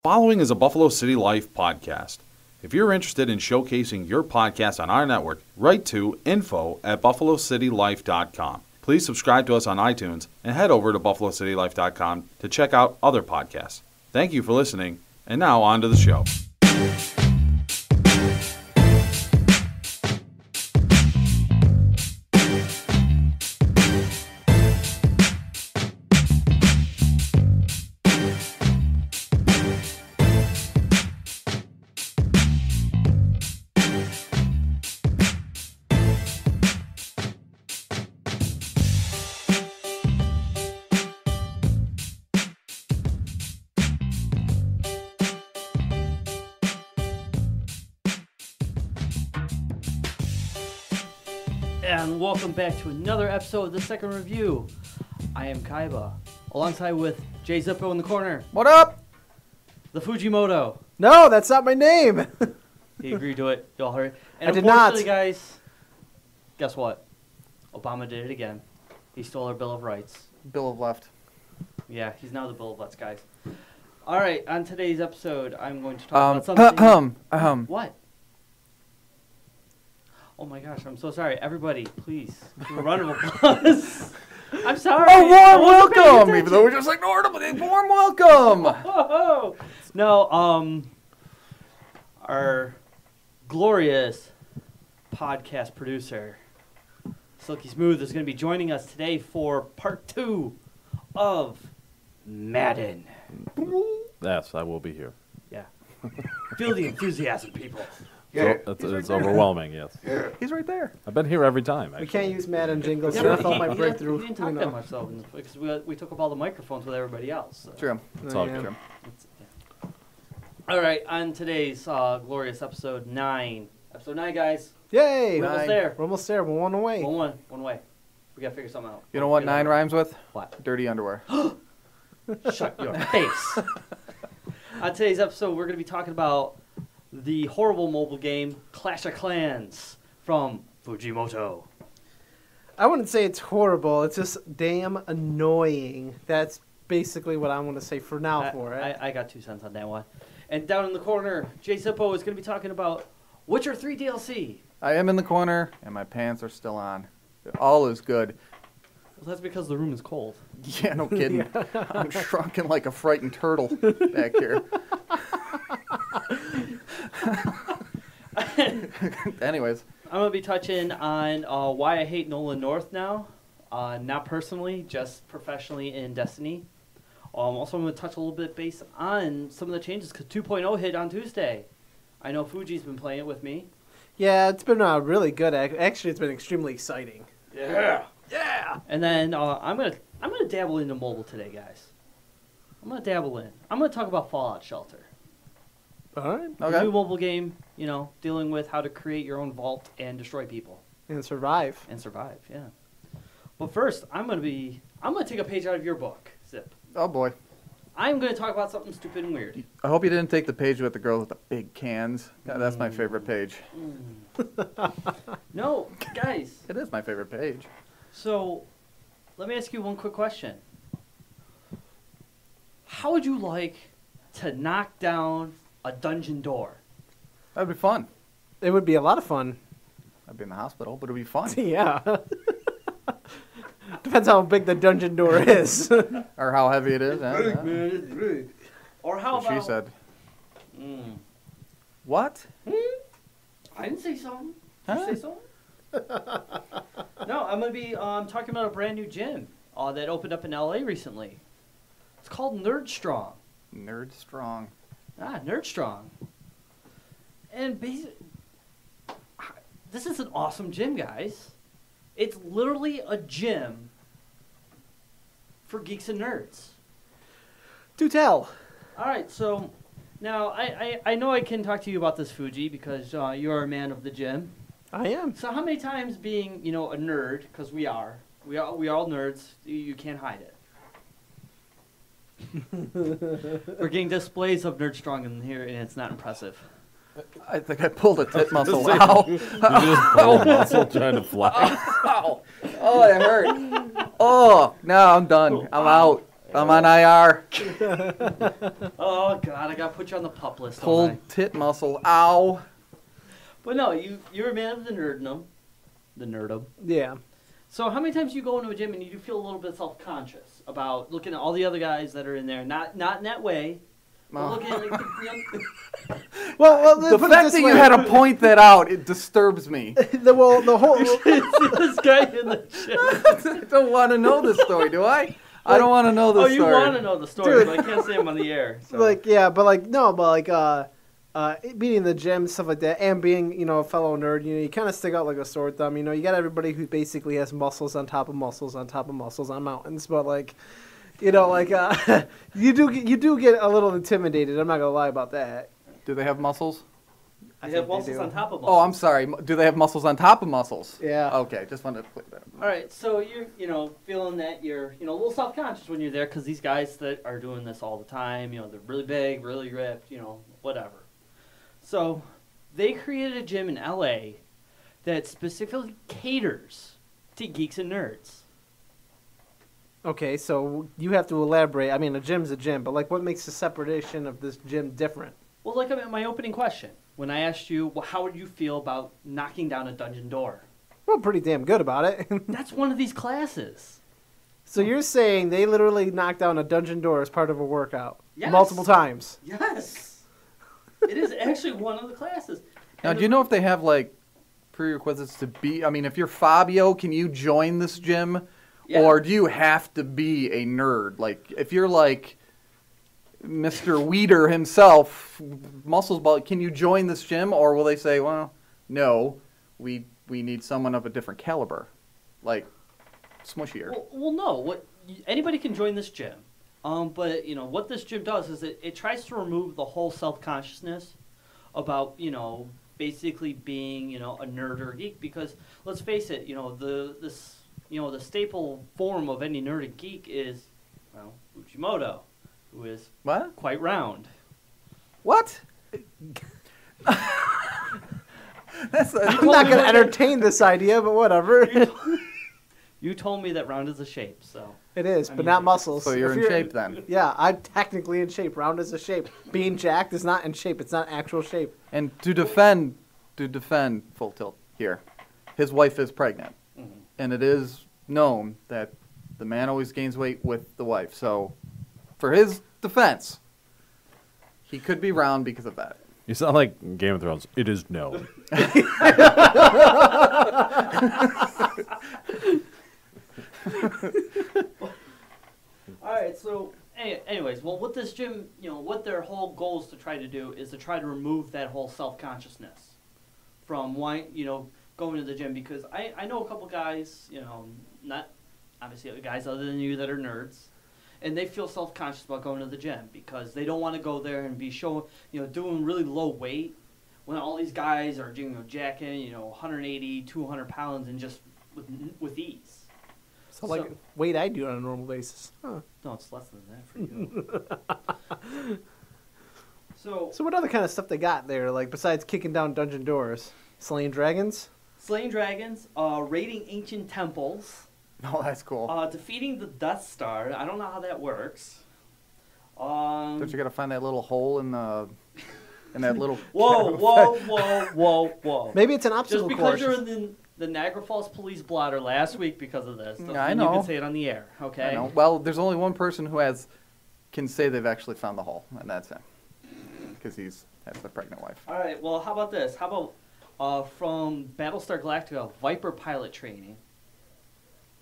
Following is a Buffalo City Life podcast. If you're interested in showcasing your podcast on our network, write to info@buffalocitylife.com. Please subscribe to us on iTunes and head over to buffalocitylife.com to check out other podcasts. Thank you for listening, and now on to the show. And welcome back to another episode of The Second Review. I am Kaiba, alongside with Jay Zippo in the corner. What up? The Fujimoto. No, that's not my name. He agreed to it. Y'all heard. And I did not. unfortunately, guys, guess what? Obama did it again. He stole our Bill of Rights. Bill of Left. Yeah, he's now the Bill of Rights, guys. All right, on today's episode, I'm going to talk about something. What? Oh my gosh, I'm so sorry. Everybody, please, do a round of applause. I'm sorry. A warm welcome! Even though we just ignored him, a warm welcome! Oh, no, our glorious podcast producer, Silky Smooth, is going to be joining us today for part 2 of Madden. Yes, I will be here. Yeah. Feel the enthusiasm, people. Yeah. So it's overwhelming, yes. Yeah. He's right there. I've been here every time, actually. We can't use Madden jingles. Yeah, So I but felt my he breakthrough. didn't talk that much, though, because we took up all the microphones with everybody else. So. True. It's all Yeah. good. Yeah. All right, on today's glorious episode 9. Episode 9, guys. Yay! We're almost there. We're almost there. We're one away. One way. We got to figure something out. You know what 9 rhymes with? What? Dirty underwear. Shut your face. On today's episode, we're going to be talking about the horrible mobile game Clash of Clans from Fujimoto. I wouldn't say it's horrible. It's just damn annoying. That's basically what I'm going to say for now for it. I got 2 cents on that one. And down in the corner, Jay Zippo is going to be talking about Witcher 3 DLC. I am in the corner, and my pants are still on. All is good. Well, that's because the room is cold. Yeah, no kidding. I'm shrunken like a frightened turtle back here. Anyways. I'm going to be touching on why I hate Nolan North now. Not personally, just professionally in Destiny. Also, I'm going to touch a little bit based on some of the changes, because 2.0 hit on Tuesday. I know Fuji's been playing it with me. Yeah, it's been really good. Actually, it's been extremely exciting. Yeah. And then I'm gonna dabble into mobile today, guys. I'm going to dabble in. I'm going to talk about Fallout Shelter. All right. A new mobile game, dealing with how to create your own vault and destroy people. And survive. Yeah. But first, I'm going to take a page out of your book, Zip. Oh, boy. I'm going to talk about something stupid and weird. I hope you didn't take the page with the girl with the big cans. God, that's my favorite page. No, guys. It is my favorite page. So, let me ask you one quick question. How would you like to knock down a dungeon door? That'd be fun. It would be a lot of fun. I'd be in the hospital, but it'd be fun. Yeah. Depends how big the dungeon door is. Or how heavy it is. Or how What about... she said. Mm. What? I didn't say something. Did Huh? you say something? No, I'm going to be talking about a brand new gym that opened up in LA recently. It's called Nerd Strong. Nerd strong. Nerd Strong. And this is an awesome gym, guys. It's literally a gym for geeks and nerds. Do tell. All right, so now I know I can talk to you about this, Fuji, because you're a man of the gym. I am. So how many times being, a nerd, because we are all nerds, you can't hide it. We're getting displays of Nerd Strong in here, and it's not impressive. I think I pulled a tit muscle. Ow. You just pull a muscle trying to fly. Ow. Oh, it hurt. Oh, no, I'm done. I'm out. I'm on IR. Oh God, I gotta put you on the pup list. don't Pulled I? tit muscle. Ow. But no, you're a man of the nerdum. The nerdum. Yeah. So how many times do you go into a gym and you do feel a little bit self-conscious about looking at all the other guys that are in there? Not in that way. But Oh. looking at like, Well, The put it fact this that way. you had to point that out, it disturbs me. the whole. this guy in the gym. I don't want to know this story, do I? I don't want to know this Oh, you story. want to know the story, Dude. but I can't say them on the air. So. Like yeah, but like no, but like being in the gym, stuff like that, and being a fellow nerd, you kind of stick out like a sore thumb. You got everybody who basically has muscles on top of muscles on top of muscles on mountains, but like, like you do get a little intimidated. I'm not gonna lie about that. Do they have muscles? They have muscles on top of muscles. Oh, I'm sorry. Do they have muscles on top of muscles? Yeah. Okay, just wanted to put that. All right, so you're feeling that you're a little self-conscious when you're there because these guys that are doing this all the time, they're really big, really ripped, whatever. So they created a gym in LA that specifically caters to geeks and nerds. Okay, so you have to elaborate. I mean, a gym's a gym, but like, what makes the separation of this gym different? Well, like my opening question, when I asked you, well, how would you feel about knocking down a dungeon door? Well, pretty damn good about it. That's one of these classes. So you're saying they literally knocked down a dungeon door as part of a workout Yes. multiple times? Yes. It is actually one of the classes. Now, And do you know if they have like prerequisites to be? I mean, if you're Fabio, can you join this gym, Yeah. or do you have to be a nerd? Like, if you're like Mr. Weeder himself, muscles ball, can you join this gym, or will they say, well, no, we need someone of a different caliber, like smushier? Well, no. Anybody can join this gym, but what this gym does is it tries to remove the whole self-consciousness about basically being a nerd or geek, because let's face it, the staple form of any nerd and geek is Uchimoto, who is What? quite round. What? That's I'm told not me going to what- entertain this idea, but whatever. You told me that round is a shape, so It is, I but mean, not muscles. so you're If in shape then. Yeah, I'm technically in shape. Round is a shape. Being jacked is not in shape. It's not actual shape. And to defend Full Tilt here, his wife is pregnant, and it is known that the man always gains weight with the wife. So, for his defense, he could be round because of that. You sound like Game of Thrones. It is no. All right, so anyways, well, what this gym, what their whole goal is to try to do is to try to remove that whole self-consciousness from why, going to the gym, because I know a couple guys, not obviously guys other than you that are nerds, and they feel self-conscious about going to the gym because they don't want to go there and be showing, doing really low weight when all these guys are doing, jacking, 180, 200 pounds and just with ease. So, like, weight I do on a normal basis. Huh. No, it's less than that for you. So, So what other kind of stuff they got there, like, besides kicking down dungeon doors? Slaying dragons? slaying dragons, raiding ancient temples, Oh, that's cool. defeating the Death Star. I don't know how that works. Don't you got to find that little hole in that little? Whoa. Maybe it's an Just obstacle because course. you're in the Niagara Falls police blotter last week because of this, doesn't I mean know. you can say it on the air, okay? I know. Well, there's only one person who can say they've actually found the hole, and that's him, because has the pregnant wife. All right, well, how about this? How about from Battlestar Galactica, Viper pilot training?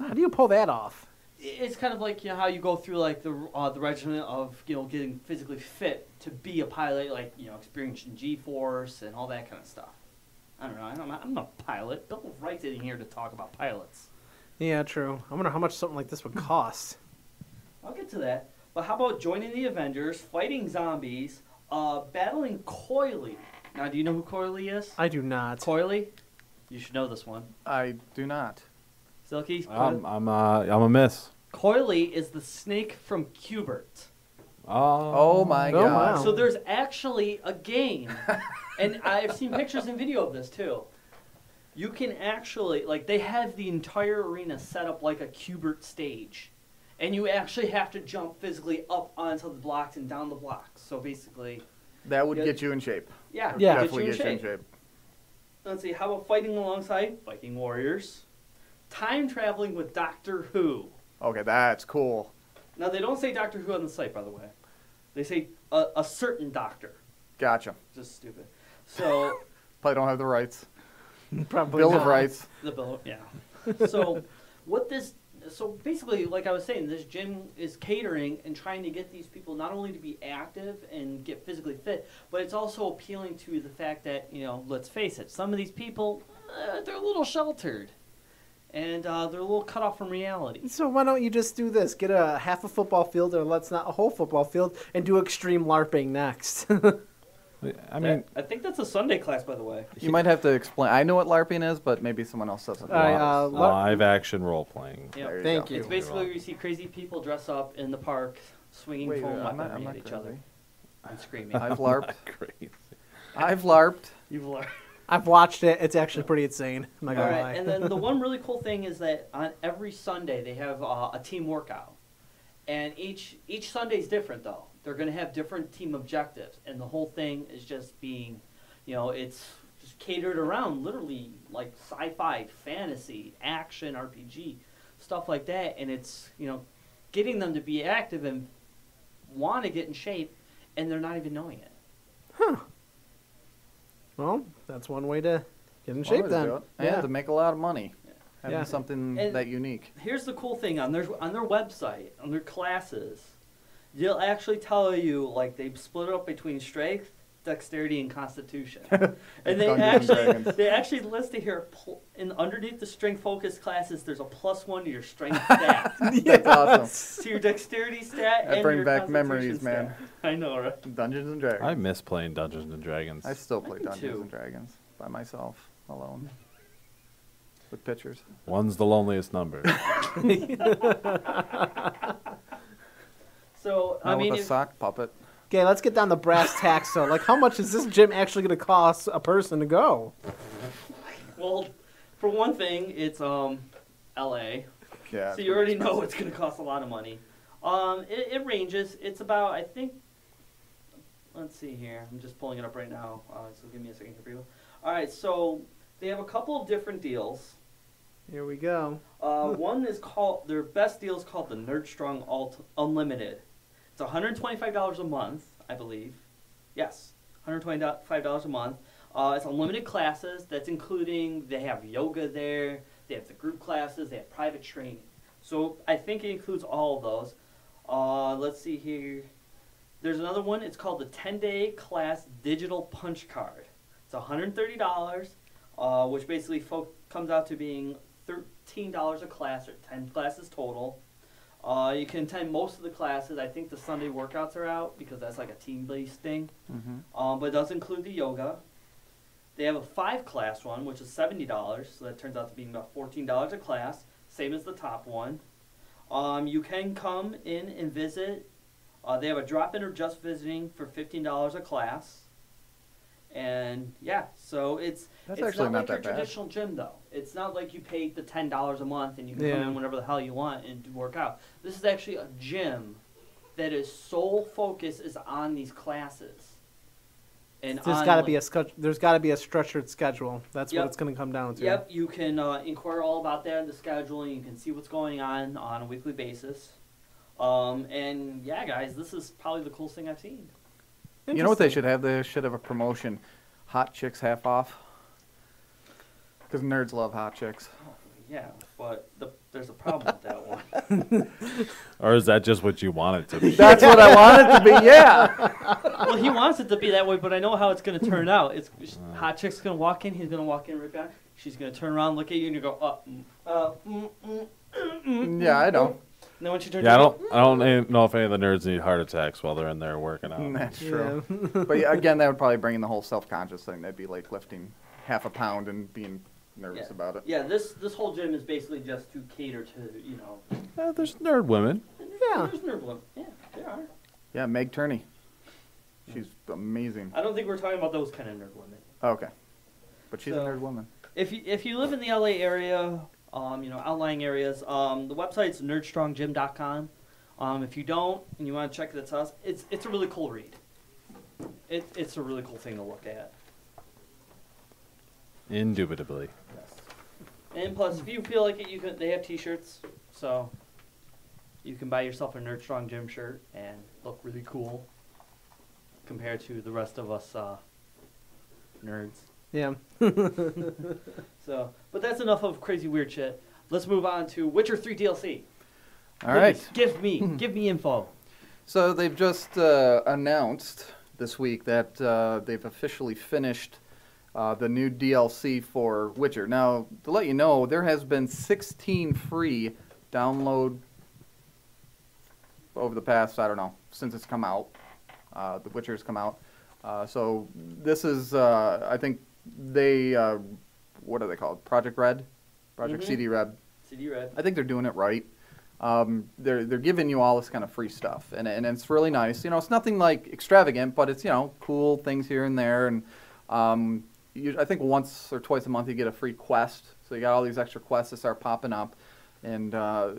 How do you pull that off? It's kind of like how you go through like the regimen of getting physically fit to be a pilot, like experiencing G-force and all that kind of stuff. I don't know. I'm not a pilot. Bill Wright's in here to talk about pilots. Yeah, true. I wonder how much something like this would cost. I'll get to that. But how about joining the Avengers, fighting zombies, battling Coily? Now, do you know who Coily is? I do not. Coily? You should know this one. I do not. Silky? I'm a miss. Coily is the snake from Cubert. Oh my Oh, God! wow. So there's actually a game, and I've seen pictures and video of this too. You can actually, they have the entire arena set up like a Cubert stage, and you actually have to jump physically up onto the blocks and down the blocks. So basically, That would Yeah. get you in shape. yeah, Yeah. get Definitely you in get you in shape. shape. Let's see, how about fighting alongside Viking warriors? Time traveling with Doctor Who. Okay, that's cool. Now, they don't say Doctor Who on the site, by the way. They say a certain doctor. Gotcha. Just stupid. So, Probably don't have the rights. Probably Bill not. of Rights. the bill, yeah. So, so basically, like I was saying, this gym is catering and trying to get these people not only to be active and get physically fit, but it's also appealing to the fact that, let's face it, some of these people, they're a little sheltered. And they're a little cut off from reality. So why don't you just do this? Get a half a football field, or let's not a whole football field, and do extreme LARPing next. I mean, I think that's a Sunday class, by the way. You might have to explain. I know what LARPing is, but maybe someone else doesn't. All right, live action role playing. Yeah. There you Thank go. you. It's basically where you see crazy people dress up in the park, swinging Wait, foam I'm not weaponry at each other crazy. and screaming. I've LARPed. Crazy. I've LARPed. You've learned. I've watched it. It's actually pretty insane. I'm not All gonna lie. right, and then the one really cool thing is that on every Sunday they have a team workout, and each Sunday is different though. They're going to have different team objectives, and the whole thing is just being, it's just catered around literally like sci-fi, fantasy, action, RPG, stuff like that, and it's getting them to be active and want to get in shape, and they're not even knowing it. Well, that's one way to get in One shape way to then. do it. Yeah, to make a lot of money. Having Yeah. something And- that unique. Here's the cool thing on their website, on their classes, they'll actually tell you like they split it up between strength, dexterity, and constitution, and they actually list it here. Underneath the strength focus classes, there's a +1 to your strength stat, That's awesome. to your dexterity stat, That and bring your back constitution memories, stat. man. I know, right? Dungeons and Dragons. I miss playing Dungeons and Dragons. I still play do Dungeons too. and Dragons by myself, alone, with pictures. One's the loneliest number. So I Not mean, with a sock puppet. Okay, let's get down to brass tacks. So, like, how much is this gym actually going to cost a person to go? well, for one thing, it's L.A. Yeah. So you already know it's going to cost a lot of money. It ranges. It's about, I think, let's see here. I'm just pulling it up right now. So give me a second here for you. All right, so they have a couple of different deals. Here we go. One is called, their best deal is called the Nerdstrong Unlimited. It's $125 a month, I believe. Yes, $125 a month. It's unlimited classes. That's including, they have yoga there, they have the group classes, they have private training. So I think it includes all of those. Let's see here. There's another one. It's called the 10-day class digital punch card. It's $130, which basically comes out to being $13 a class, or 10 classes total. You can attend most of the classes. I think the Sunday workouts are out because that's like a team-based thing. Mm-hmm. But it does include the yoga. They have a 5-class one, which is $70, so that turns out to be about $14 a class, same as the top one. You can come in and visit. They have a drop-in or just visiting for $15 a class. And yeah, so it's actually not not like that your bad. traditional gym though. It's not like you pay the $10 a month and you can Yeah. come in whenever the hell you want and work out. This is actually a gym that is sole focus is on these classes. And There's on, got to like- be there's got to be a structured schedule. That's Yep. what it's going to come down to. Yep, you can inquire all about that in the scheduling. You can see what's going on a weekly basis. And yeah, guys, this is probably the coolest thing I've seen. You know what they should have? They should have a promotion. Hot chicks half off. Because nerds love hot chicks. Yeah, but there's a problem with that one. Or is that just what you want it to be? That's what I want it to be, yeah. Well, he wants it to be that way, but I know how it's going to turn out. It's hot chick's going to walk in. He's going to walk in right back. She's going to turn around, look at you, and you go, Yeah, I know. And then when she turns Yeah, around, I don't know if any of the nerds need heart attacks while they're in there working out. That's Yeah. true. But yeah, again, that would probably bring in the whole self-conscious thing. That'd be like lifting half a pound and being nervous about it. yeah, this whole gym is basically just to cater to, There's nerd women. Yeah. There's nerd women. Yeah, there are. Yeah, Meg Turney. She's amazing. I don't think we're talking about those kind of nerd women. Okay. But she's a So- nerd woman. If you live in the LA area, outlying areas. The website's nerdstronggym.com. If you don't and you want to check it out, it's a really cool read. It's a really cool thing to look at. Indubitably. Yes. And plus, if you feel like it, they have T-shirts, so you can buy yourself a Nerd Strong Gym shirt and look really cool compared to the rest of us nerds. Yeah. So, but that's enough of crazy weird shit. Let's move on to Witcher 3 DLC. All right. Give me info. So they've just announced this week that they've officially finished the new DLC for Witcher. Now, to let you know, there has been 16 free download over the past, I don't know, since it's come out. The Witcher's come out. So this is, I think they, what are they called? Project Red? Project CD Red. CD Red. I think they're doing it right. They're giving you all this kind of free stuff, and it's really nice. You know, it's nothing like extravagant, but it's, you know, cool things here and there. And I think once or twice a month you get a free quest. So you got all these extra quests that start popping up, and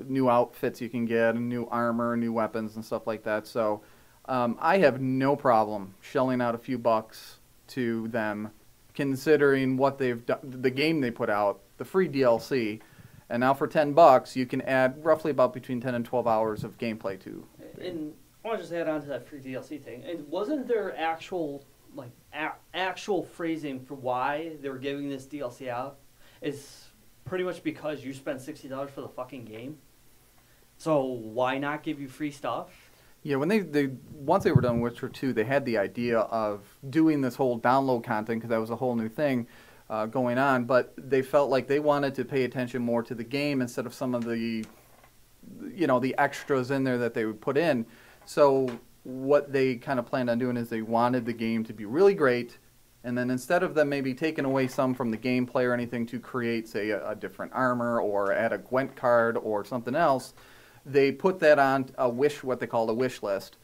new outfits you can get, and new armor, new weapons, and stuff like that. So I have no problem shelling out a few bucks to them, considering what they've done, the game they put out, the free DLC. And now for $10, you can add roughly about between 10 and 12 hours of gameplay to. And I want to just add on to that free DLC thing. And wasn't there actual actual phrasing for why they were giving this DLC out? Is pretty much because you spent $60 for the fucking game. So why not give you free stuff? Yeah, when they once they were done with Witcher 2, they had the idea of doing this whole download content because that was a whole new thing. Going on, but they felt like they wanted to pay attention more to the game instead of some of the, you know, the extras in there that they would put in. So what they kind of planned on doing is they wanted the game to be really great, and then instead of them maybe taking away some from the gameplay or anything to create, say, a different armor or add a Gwent card or something else, they put that on what they called a wish list,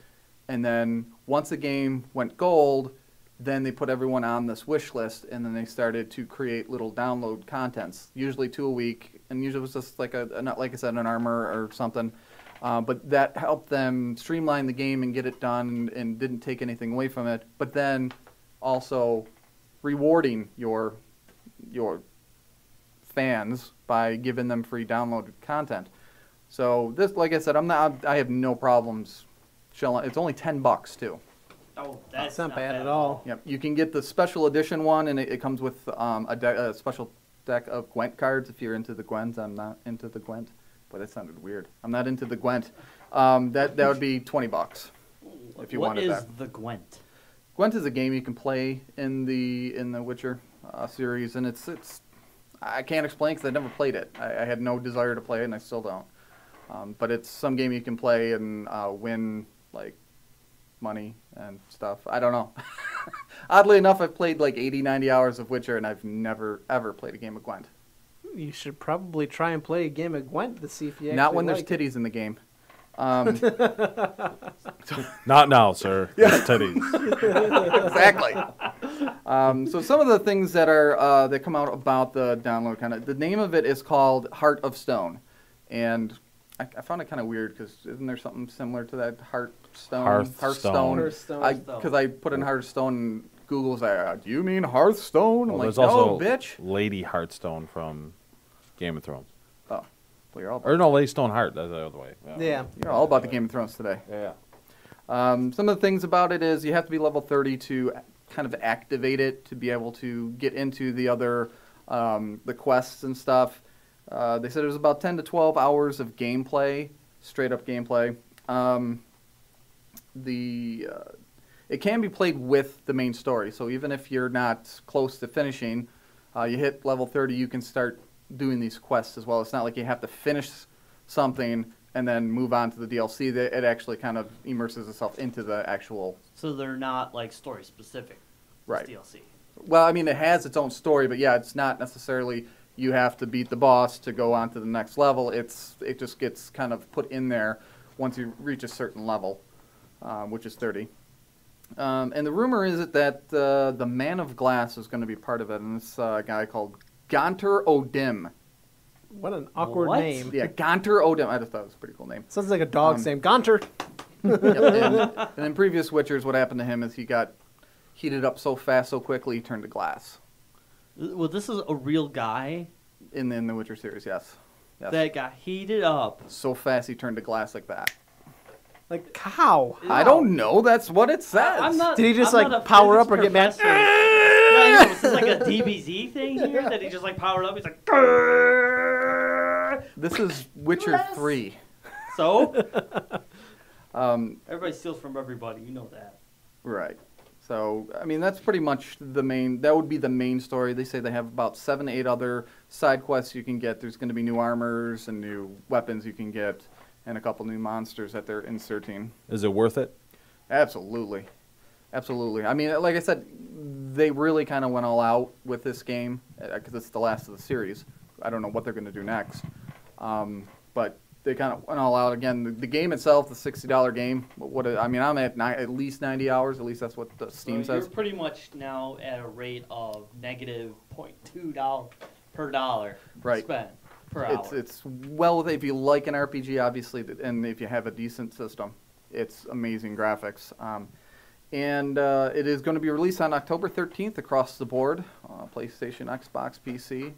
and then once the game went gold, then they put everyone on this wish list, and then they started to create little download contents, usually 2 a week, and usually it was just like like I said, an armor or something. But that helped them streamline the game and get it done, and didn't take anything away from it. But then also rewarding your fans by giving them free downloaded content. So this, like I said, I have no problems shelling. It's only $10 too. Oh, that's not bad at all. Yep, you can get the special edition one, and it comes with a special deck of Gwent cards if you're into the Gwent. I'm not into the Gwent. Boy, that sounded weird. I'm not into the Gwent. That would be $20 if you wanted that. What is the Gwent? Gwent is a game you can play in the Witcher series, and it's I can't explain because I never played it. I had no desire to play it, and I still don't. But it's some game you can play and win like money and stuff. I don't know. Oddly enough, I've played like 80, 90 hours of Witcher, and I've never, ever played a game of Gwent. You should probably try and play a game of Gwent to see if you Not when like there's titties in the game. Not now, sir. Yeah. Teddy's. Exactly. So some of the things that are that come out about the download the name of it is called Heart of Stone, and I found it kind of weird because isn't there something similar to that Hearthstone? Hearthstone. Because I put in Hearthstone and Google's like, do you mean Hearthstone? I'm Well, like, there's also no, bitch. Lady Hearthstone from Game of Thrones. Oh, well, you're all Or no, Lady Stoneheart. That's the other way. Yeah. you're all about the Game of Thrones today. Yeah. Some of the things about it is you have to be level 30 to kind of activate it to be able to get into the other the quests and stuff. They said it was about 10 to 12 hours of gameplay, straight up gameplay. It can be played with the main story, so even if you're not close to finishing, you hit level 30, you can start doing these quests as well. It's not like you have to finish something and then move on to the DLC. It actually kind of immerses itself into the actual... So they're not like story specific. Right. DLC. Well, I mean, it has its own story, but yeah, it's not necessarily you have to beat the boss to go on to the next level. It just gets kind of put in there once you reach a certain level, which is 30. And the rumor is that the Man of Glass is going to be part of it, and this guy called Gonter O'Dim What an awkward What? name. Yeah, Gonter Odin. I just thought it was a pretty cool name. Sounds like a dog's name. Gonter. Yep, and in previous Witchers, what happened to him is he got heated up so fast, so quickly, he turned to glass. Well, this is a real guy In the Witcher series, yes. that got heated up. So fast, he turned to glass like that. Like how? I don't know. That's what it says. I'm not. Did he just, I'm like, not a power physics up or get mad? professor. Yeah, is this like a DBZ thing here that he just like powered up? He's like. This is Witcher Glass. 3. So Um, everybody steals from everybody. You know that. right. So, I mean, that's pretty much the main. That would be the main story. They say they have about 7 to 8 other side quests you can get. There's going to be new armors and new weapons you can get, and a couple new monsters that they're inserting. Is it worth it? Absolutely. Absolutely. I mean, like I said, they really kind of went all out with this game because it's the last of the series. I don't know what they're going to do next. But they kind of went all out. Again, the game itself, the $60 game, I'm at least 90 hours. At least that's what the Steam So says. you're pretty much now at a rate of negative $0.2 per dollar Right. spent per hour. It's well, if you like an RPG, obviously, and if you have a decent system, it's amazing graphics. And it is going to be released on October 13th across the board, PlayStation, Xbox, PC.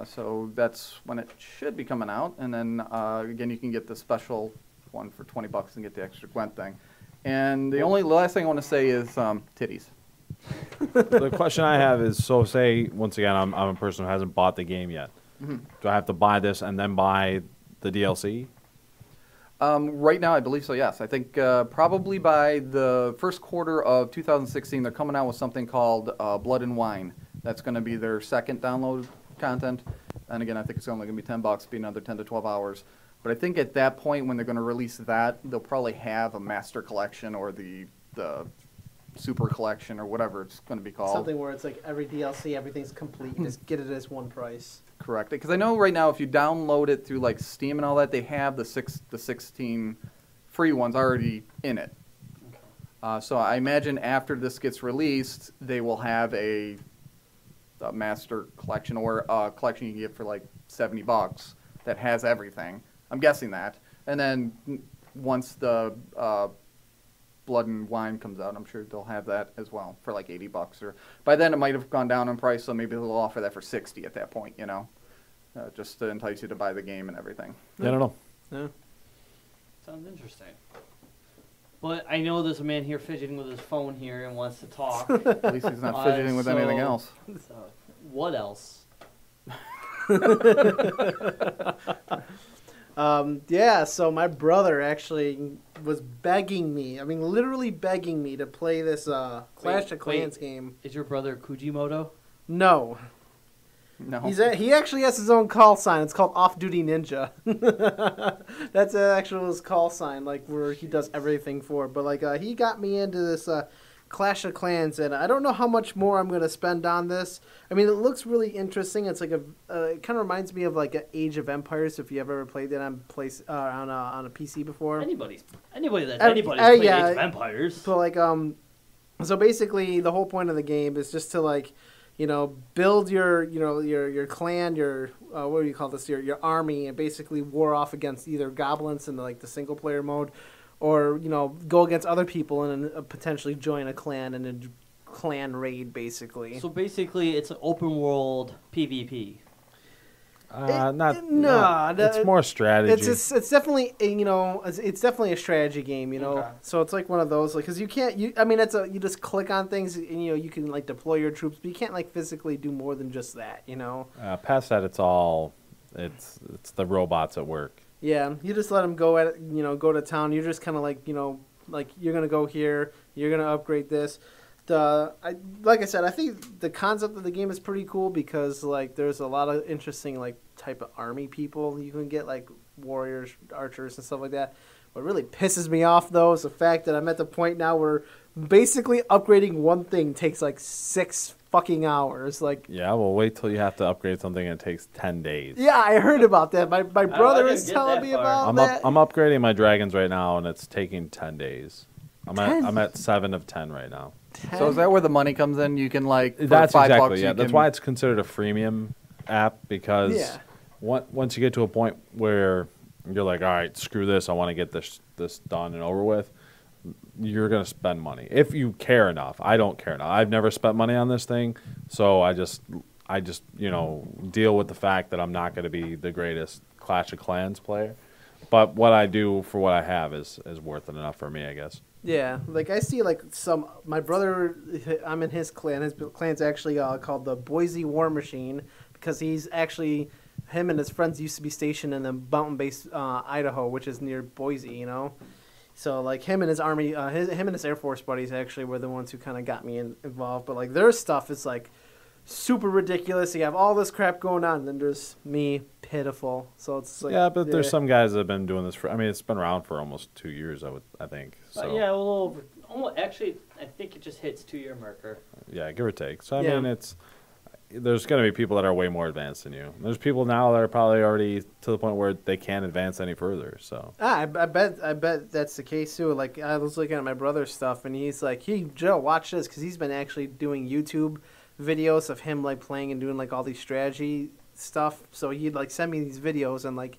So that's when it should be coming out. And then, again, you can get the special one for $20 and get the extra Gwent thing. And the last thing I want to say is titties. The question I have is, so say, once again, I'm a person who hasn't bought the game yet. Mhm. Do I have to buy this and then buy the DLC? Right now, I believe so, yes. I think probably by the first quarter of 2016, they're coming out with something called Blood and Wine. That's going to be their second download content. And again, I think it's only going to be $10, be another 10 to 12 hours. But I think at that point, when they're going to release that, they'll probably have a master collection or the super collection or whatever it's going to be called. Something where it's like every DLC, everything's complete. You just get it as one price. Correct. Because I know right now, if you download it through like Steam and all that, they have the 16 free ones already in it. So I imagine after this gets released, they will have a master collection or a collection you can get for like $70 that has everything. I'm guessing that. And then once the Blood and Wine comes out, I'm sure they'll have that as well for like $80. Or by then it might have gone down in price, so maybe they'll offer that for $60 at that point, just to entice you to buy the game and everything. I don't know. Yeah. Sounds interesting. But I know there's a man here fidgeting with his phone here and wants to talk. At least he's not fidgeting with anything else. So, what else? Yeah, so my brother actually was begging me, literally begging me to play this Clash of Clans game. Is your brother Kujimoto? No. No. He actually has his own call sign. It's called Off Duty Ninja. That's actually his call sign, like where he does everything for. But he got me into this Clash of Clans, and I don't know how much more I'm going to spend on this. It looks really interesting. It's like it kind of reminds me of like an Age of Empires. If you ever played it on on a PC before. Anybody's played yeah. Age of Empires. So so basically the whole point of the game is just to build your clan, your what do you call this? Your army, and basically war off against either goblins in the single player mode, or go against other people and potentially join a clan and a clan raid basically. So basically, it's an open world PvP. It's more strategy. It's definitely it's definitely a strategy game, Okay. So it's like one of those because you can't you just click on things and you can deploy your troops, but you can't physically do more than just that, Past that, it's the robots at work. Yeah, you just let them go at it, go to town. You're just kind of like you're gonna go here, you're gonna upgrade this. Like I said, I think the concept of the game is pretty cool because there's a lot of interesting type of army people you can get, like warriors, archers, and stuff like that. What really pisses me off though is the fact that I'm at the point now where basically upgrading one thing takes 6 fucking hours. Yeah, well, wait till you have to upgrade something and it takes 10 days. Yeah, I heard about that. My brother didn't is get telling that me far. about that. I'm upgrading my dragons right now, and it's taking 10 days. I'm at 7 of 10 right now. So is that where the money comes in? You can for That's $5 exactly, you yeah. That's can- why it's considered a freemium app, because once you get to a point where you're like, all right, screw this, I want to get this done and over with, you're going to spend money if you care enough. I don't care enough. I've never spent money on this thing, so I just deal with the fact that I'm not going to be the greatest Clash of Clans player. But what I do for what I have is worth it enough for me, I guess. Yeah, like I see like my brother, I'm in his clan. His clan's actually called the Boise War Machine because he's actually, him and his friends used to be stationed in the mountain base Idaho, which is near Boise, you know. So like him and his army, him and his Air Force buddies actually were the ones who kind of got me involved. But like their stuff is like super ridiculous. You have all this crap going on, and then there's me, pitiful. So it's like, yeah, but there's some guys that have been doing this for. I mean, it's been around for almost 2 years. I think. So. Yeah, a little over. Actually, I think it just hits 2-year marker. Yeah, give or take. So I mean, there's going to be people that are way more advanced than you. There's people now that are probably already to the point where they can't advance any further. So I bet that's the case too. Like I was looking at my brother's stuff, and he's like, Joe, watch this, because he's been actually doing YouTube videos of him like playing and doing like all these strategy stuff. So he'd like send me these videos, and like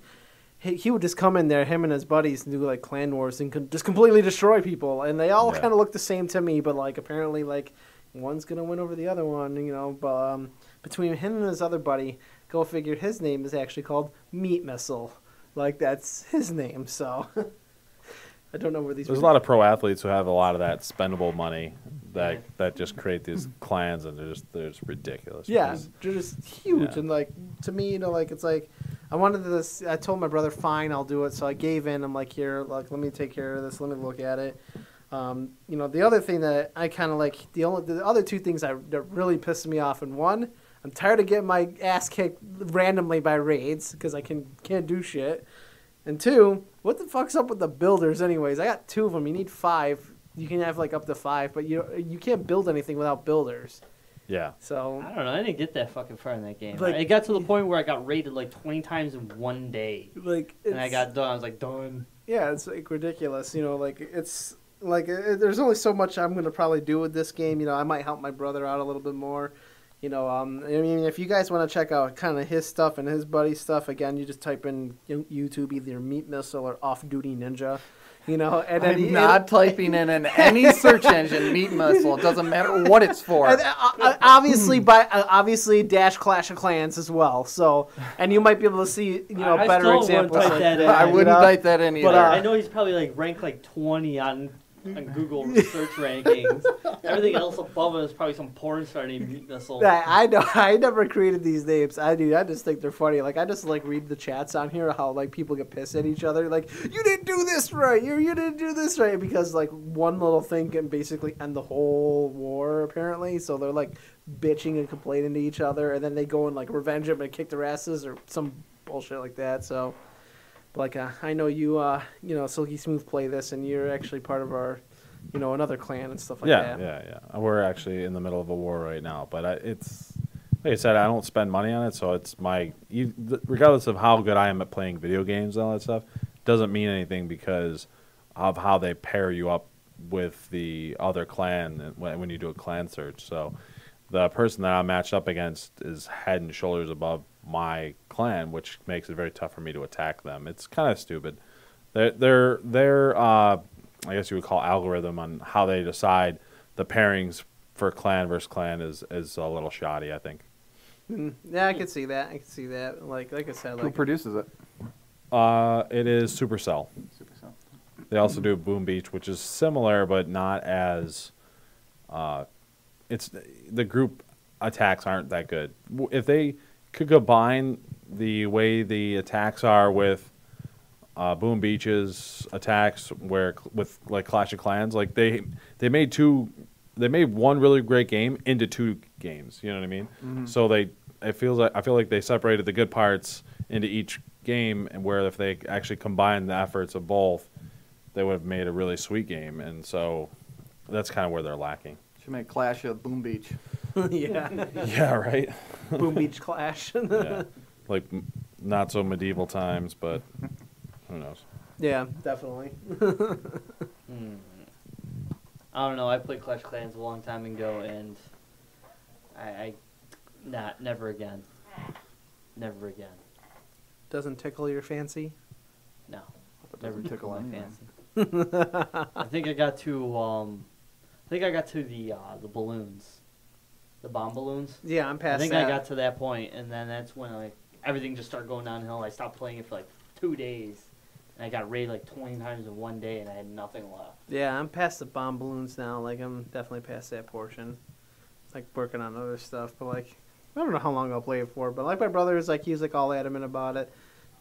he would just come in there, him and his buddies, and do like clan wars and just completely destroy people. And they all kind of look the same to me, but like apparently like one's gonna win over the other one, you know. But between him and his other buddy, go figure, his name is actually called Meat Missile. Like that's his name. So I don't know where these. There's a lot of pro athletes who have a lot of that spendable money that just create these clans, and they're just ridiculous. Yeah, they're just huge. Yeah. And like to me, you know, like it's like I wanted this. I told my brother, fine, I'll do it. So I gave in. I'm like, here, like let me take care of this. Let me look at it. You know, the other thing that I kind of like, the other two things that really pissed me off, and one, I'm tired of getting my ass kicked randomly by raids because I can't do shit. And two, what the fuck's up with the builders anyways? I got 2 of them. You need 5. You can have like up to 5, but you can't build anything without builders. Yeah. So I don't know. I didn't get that fucking far in that game. Like, it got to the point where I got raided like 20 times in one day, like, and I got done. I was like, done. Yeah, it's like ridiculous. You know, like it's like there's only so much I'm gonna probably do with this game. You know, I might help my brother out a little bit more. You know, I mean, if you guys want to check out kind of his stuff and his buddy's stuff, again, you just type in YouTube either Meat Missile or Off Duty Ninja. You know, and then I'm not typing in any search engine Meat Missile. It doesn't matter what it's for. And, obviously dash Clash of Clans as well. So, and you might be able to see I better still examples. wouldn't type that in. I wouldn't type that in either. But, I know he's probably like ranked like 20 on Google search rankings. Everything else above it is probably some porn star named Meat Missile. I know. I never created these names. I just think they're funny. Like I just like read the chats on here how like people get pissed at each other. Like you didn't do this right. You didn't do this right, because like one little thing can basically end the whole war apparently. So they're like bitching and complaining to each other, and then they go and like revenge them and kick their asses or some bullshit like that. So. Like I know you, Silky Smooth play this, and you're actually part of our, another clan and stuff like that. Yeah. We're actually in the middle of a war right now, but it's like I said, I don't spend money on it, so it's regardless of how good I am at playing video games and all that stuff, doesn't mean anything because of how they pair you up with the other clan when you do a clan search. So the person that I'm matched up against is head and shoulders above my clan, which makes it very tough for me to attack them. It's kind of stupid. Their I guess you would call algorithm on how they decide the pairings for clan versus clan is a little shoddy, I think. Yeah, I could see that. Like I said, Who produces it? It is Supercell. They also do Boom Beach, which is similar but not as. It's the group attacks aren't that good. If they could combine the way the attacks are with Boom Beach's attacks, with like Clash of Clans, like they made one really great game into 2 games. You know what I mean? Mm-hmm. So I feel like they separated the good parts into each game, and where if they actually combined the efforts of both, they would have made a really sweet game. And so that's kind of where they're lacking. Should make Clash of Boom Beach. Yeah. Yeah, right. Boom Beach Clash. Yeah, like not so medieval times, but who knows? Yeah, definitely. I don't know. I played Clash of Clans a long time ago, and never again. Never again. doesn't tickle your fancy? No, It never doesn't tickle my anything. fancy. I think I got to the balloons, the bomb balloons. Yeah, I'm I past think that. I got to that point, and then that's when like everything just started going downhill. I stopped playing it for like 2 days, and I got raided like 20 times in 1 day, and I had nothing left. Yeah, I'm past the bomb balloons now. Like, I'm definitely past that portion. Like, working on other stuff, but like, I don't know how long I'll play it for. But like, my brother is like, he's like all adamant about it.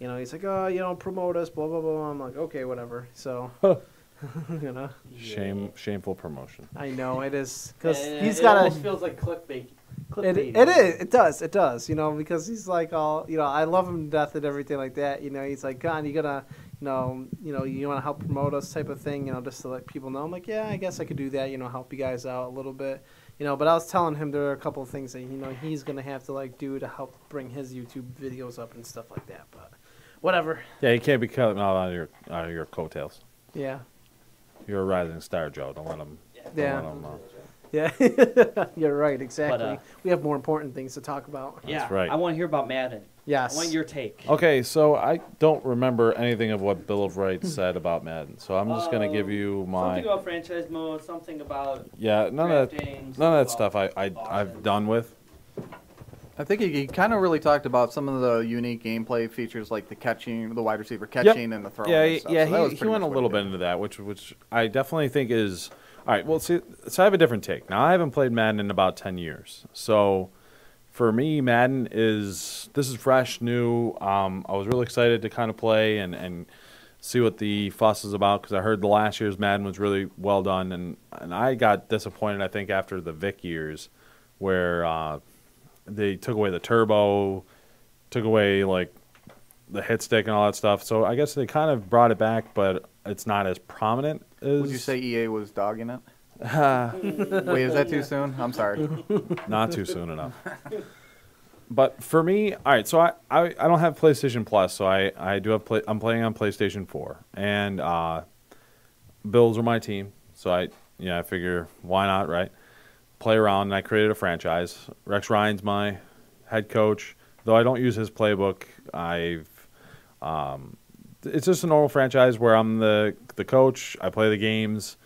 You know, he's like, oh, you don't promote us, blah blah blah. I'm like, okay, whatever. So, you know, Shameful promotion. I know it is because And he's it got almost a. feels like clickbait. It is. It does. You know, because he's like all. You know, I love him to death and everything like that. You know, he's like, God, you gotta. You want to help promote us type of thing. You know, just to let people know. I'm like, yeah, I guess I could do that. You know, help you guys out a little bit. You know, but I was telling him there are a couple of things that he's gonna have to like do to help bring his YouTube videos up and stuff like that. But whatever. Yeah, you can't be cutting out of your coattails. Yeah. You're a rising star, Joe. Don't let them. Yeah. Don't let 'em, Yeah. You're right. Exactly. But, we have more important things to talk about. Yeah, right. I want to hear about Madden. Yes. I want your take. Okay, so I don't remember anything of what Bill of Rights said about Madden, so I'm just gonna give you my. Something about franchise mode. Something about Yeah, none of drafting, that something stuff I've offense. done with. I think he kind of really talked about some of the unique gameplay features, like the catching, the wide receiver catching, and the throwing. Yeah, and stuff. yeah, So that was he pretty went a much what little he bit did. into that, which I definitely think is all right. Well, see, so I have a different take. Now I haven't played Madden in about 10 years, so for me, Madden is fresh, new. I was really excited to kind of play and see what the fuss is about because I heard the last year's Madden was really well done, and I got disappointed. I think after the Vic years, where they took away the turbo, took away like the hit stick and all that stuff. So I guess they kind of brought it back, but it's not as prominent as. Would you say EA was dogging it? Wait, is that too soon? I'm sorry. Not too soon enough. But for me, all right. So I don't have PlayStation Plus, so I do have I'm playing on PlayStation 4, and Bills are my team, so I figure why not, right? Play around, and I created a franchise. Rex Ryan's my head coach, though I don't use his playbook. It's just a normal franchise where I'm the coach. I play the games.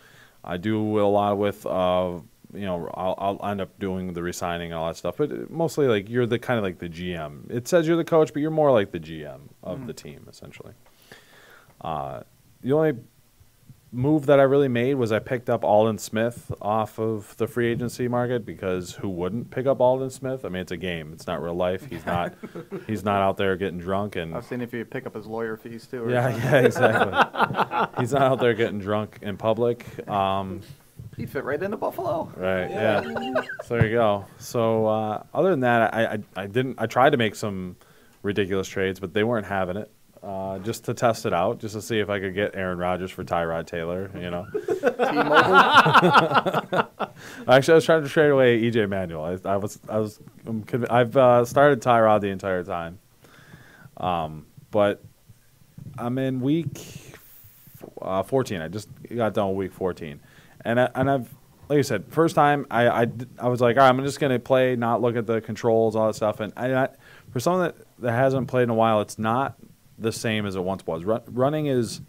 I do a lot with I'll end up doing the re-signing and all that stuff, but mostly like you're the kind of like the GM. It says you're the coach, but you're more like the GM of the team essentially. The only move that I really made was I picked up Aldon Smith off of the free agency market because who wouldn't pick up Aldon Smith? I mean, it's a game. It's not real life. He's not out there getting drunk and. I was saying if you pick up his lawyer fees too. Or Yeah, something. yeah, exactly. He's not out there getting drunk in public. He'd fit right into Buffalo. Right. Yeah. So there you go. So other than that, I tried to make some ridiculous trades, but they weren't having it. Just to test it out, just to see if I could get Aaron Rodgers for Tyrod Taylor. T-Mobile. Actually, I was trying to trade away EJ Manuel. I've started Tyrod the entire time. But I'm in week 14. I just got done with week 14. And I've, like I said, first time I was like, all right, I'm just going to play, not look at the controls, all that stuff. And for someone that hasn't played in a while, it's not the same as it once was. Running is,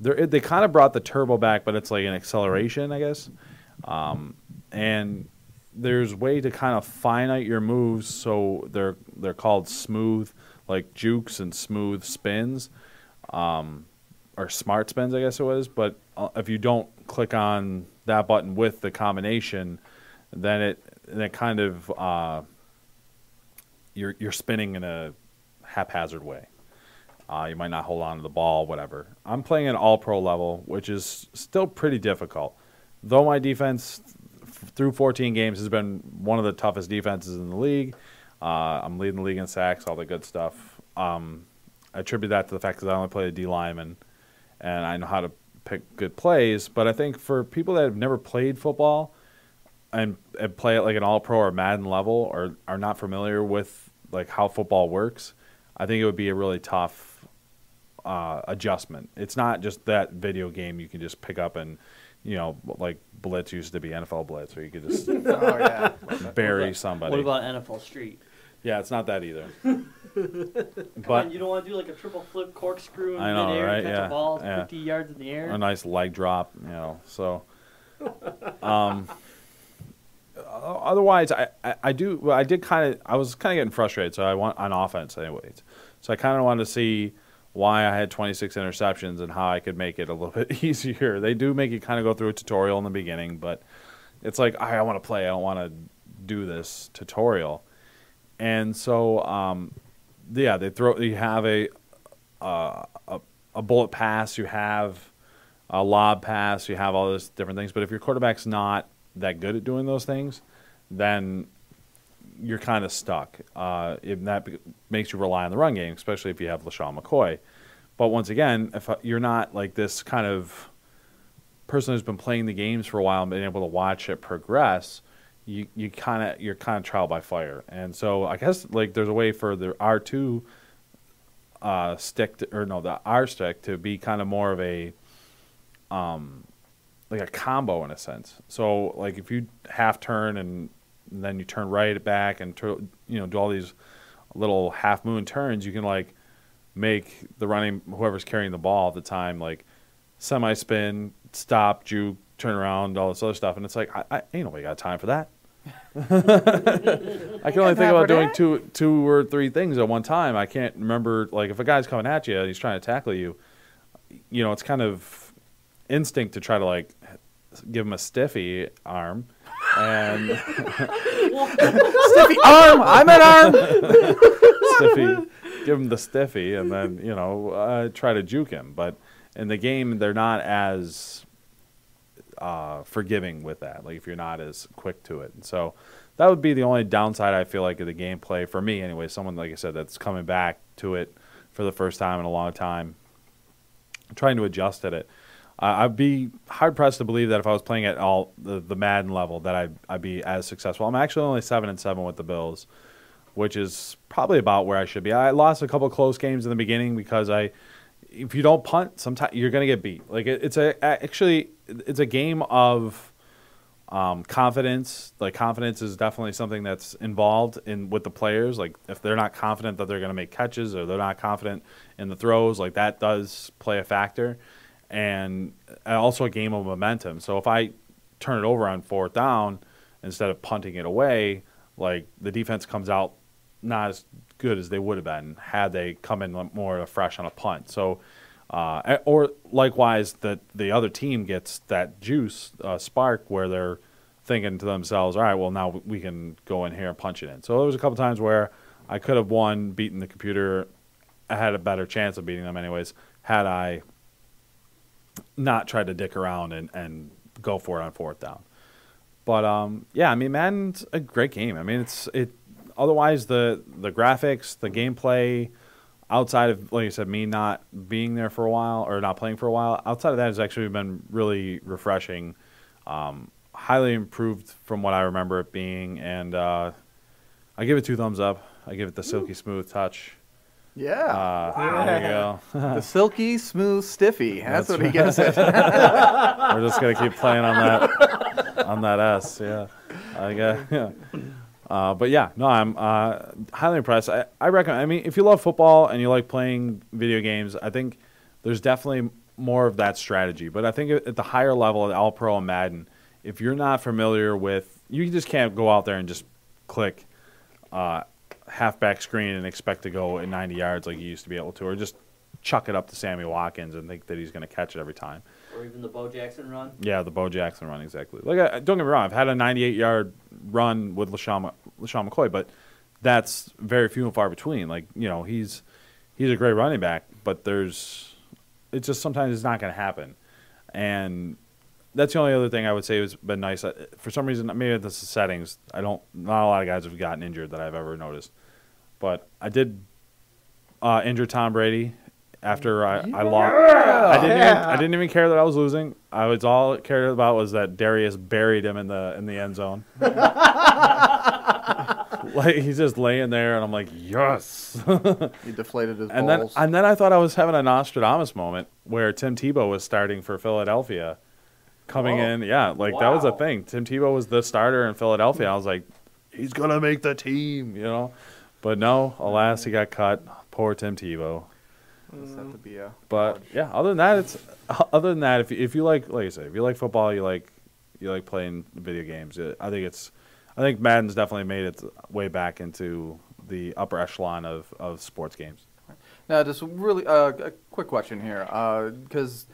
they kind of brought the turbo back, but it's like an acceleration, I guess. And there's way to kind of finite your moves, so they're called smooth, like jukes and smooth spins, or smart spins, I guess it was. But if you don't click on that button with the combination, then it kind of you're spinning in a haphazard way. You might not hold on to the ball, whatever. I'm playing at all-pro level, which is still pretty difficult. Though my defense through 14 games has been one of the toughest defenses in the league. I'm leading the league in sacks, all the good stuff. I attribute that to the fact that I only play a D lineman, and I know how to pick good plays. But I think for people that have never played football and play at like an all-pro or Madden level or are not familiar with like how football works, I think it would be a really tough adjustment. It's not just that video game you can just pick up and, like Blitz used to be NFL Blitz, where you could just Oh yeah. bury somebody. What about NFL Street? Yeah, it's not that either. Come But on, you don't want to do like a triple flip corkscrew in I know, midair right? and catch Yeah, a ball yeah. 50 yards in the air. a nice leg drop, So, otherwise, I did kind of, I was kind of getting frustrated. So I want on offense, anyways. So I kind of wanted to see why I had 26 interceptions and how I could make it a little bit easier. They do make you kind of go through a tutorial in the beginning, but it's like I want to play. I don't want to do this tutorial. And so, yeah, they throw. You have a bullet pass. You have a lob pass. You have all those different things. But if your quarterback's not that good at doing those things, then you're kind of stuck. That makes you rely on the run game, especially if you have LaShawn McCoy. But once again, if you're not like this kind of person who's been playing the games for a while and been able to watch it progress, you're kind of trial by fire. And so I guess like there's a way for the R2 the R stick to be kind of more of a like a combo in a sense. So like if you half turn and then you turn right back and do all these little half moon turns, you can like make the running whoever's carrying the ball at the time like semi spin, stop, juke, turn around, all this other stuff. And it's like I ain't nobody got time for that. I can only think about doing two or three things at one time. I can't remember, like if a guy's coming at you and he's trying to tackle you, it's kind of instinct to try to like give him a stiffy arm and Stiffy arm. I'm an arm. stiffy, give him the stiffy, and then try to juke him. But in the game, they're not as forgiving with that. Like if you're not as quick to it, and so that would be the only downside I feel like of the gameplay for me. Anyway, someone like I said that's coming back to it for the first time in a long time, trying to adjust at it. I'd be hard pressed to believe that if I was playing at all the Madden level that I'd be as successful. I'm actually only 7-7 with the Bills, which is probably about where I should be. I lost a couple close games in the beginning because if you don't punt, sometimes you're going to get beat. Like it's a game of confidence. Like confidence is definitely something that's involved with the players. Like if they're not confident that they're going to make catches or they're not confident in the throws, like that does play a factor. And also a game of momentum. So if I turn it over on fourth down instead of punting it away, like the defense comes out not as good as they would have been had they come in more fresh on a punt. So, or likewise, the other team gets that juice spark where they're thinking to themselves, all right, well now we can go in here and punch it in. So there was a couple times where I could have beaten the computer. I had a better chance of beating them anyways had I not try to dick around and go for it on fourth down. But yeah, I mean Madden's a great game. I mean otherwise the graphics, the gameplay, outside of like I said, me not being there for a while or not playing for a while, outside of that has actually been really refreshing. Highly improved from what I remember it being, and I give it 2 thumbs up. I give it the silky smooth touch. Yeah. There you go. The silky smooth stiffy. That's what he gets it. We're just gonna keep playing on that S. Yeah, yeah. But yeah, no, I'm highly impressed. I recommend. I mean, if you love football and you like playing video games, I think there's definitely more of that strategy. But I think at the higher level, at All Pro and Madden, if you're not familiar with, you just can't go out there and just click halfback screen and expect to go at 90 yards like you used to be able to, or just chuck it up to Sammy Watkins and think that he's going to catch it every time. Or even the Bo Jackson run. Yeah, the Bo Jackson run, exactly. Like, don't get me wrong, I've had a 98-yard run with LaShawn McCoy, but that's very few and far between. Like, he's a great running back, but it's just sometimes it's not going to happen. And that's the only other thing I would say has been nice. For some reason, maybe this is settings. Not a lot of guys have gotten injured that I've ever noticed. But I did injure Tom Brady after I lost. I didn't even care that I was losing. All I cared about was that Darius buried him in the end zone. Like he's just laying there, and I'm like, yes. He deflated his balls. And then I thought I was having a Nostradamus moment where Tim Tebow was starting for Philadelphia. Coming in, yeah, like that was a thing. Tim Tebow was the starter in Philadelphia. I was like, he's gonna make the team, But no, alas, he got cut. Poor Tim Tebow. Does have to be a But college. yeah, other than that, if you like I said, if you like football, you like playing video games. I think Madden's definitely made its way back into the upper echelon of sports games. Now, just really a quick question here, because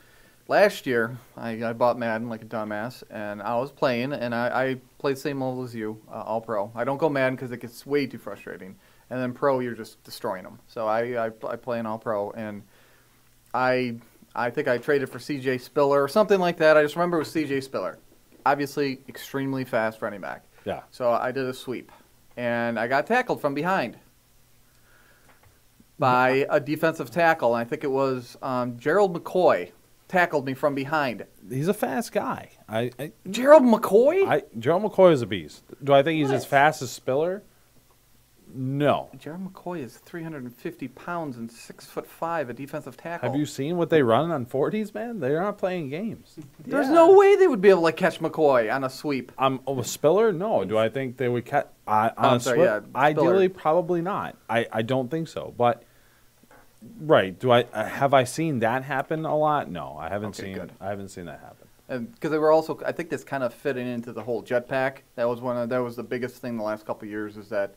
last year I bought Madden like a dumbass, and I was playing, and I played the same level as you, All Pro. I don't go Madden because it gets way too frustrating, and then Pro you're just destroying them. So I play in All Pro, and I think I traded for C.J. Spiller or something like that. I just remember it was C.J. Spiller, obviously extremely fast running back. Yeah. So I did a sweep, and I got tackled from behind by a defensive tackle, and I think it was Gerald McCoy tackled me from behind. He's a fast guy. Gerald McCoy? Gerald McCoy is a beast. Do I think he's What? as fast as Spiller? No. Gerald McCoy is 350 pounds and 6'5", a defensive tackle. Have you seen what they run on 40s, man? They're not playing games. There's no way they would be able to catch McCoy on a sweep. With Spiller, no. Do I think they would catch on I'm a sorry, sweep? yeah, Ideally, Spiller. probably not. I don't think so. But right, have I seen that happen a lot? No, I haven't Okay, seen. good. I haven't seen that happen. And because they were also, I think this kind of fitting into the whole jetpack. That was the biggest thing the last couple of years, is that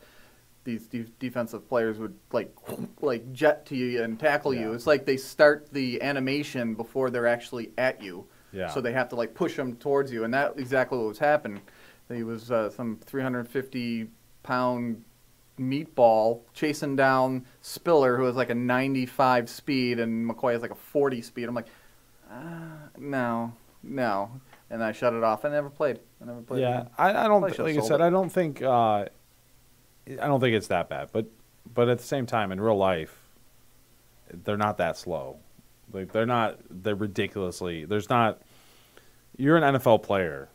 these defensive players would like jet to you and tackle you. Yeah. It's like they start the animation before they're actually at you. Yeah. So they have to like push them towards you, and that exactly what was happening. He was some 350-pound meatball chasing down Spiller, who has like a 95 speed, and McCoy has like a 40 speed. I'm like, no. And I shut it off. I never played. Yeah, I don't. Probably should've Like I sold said, it. I don't think. I don't think it's that bad. But at the same time, in real life, they're not that slow. Like they're not. They're ridiculously. There's not. You're an NFL player.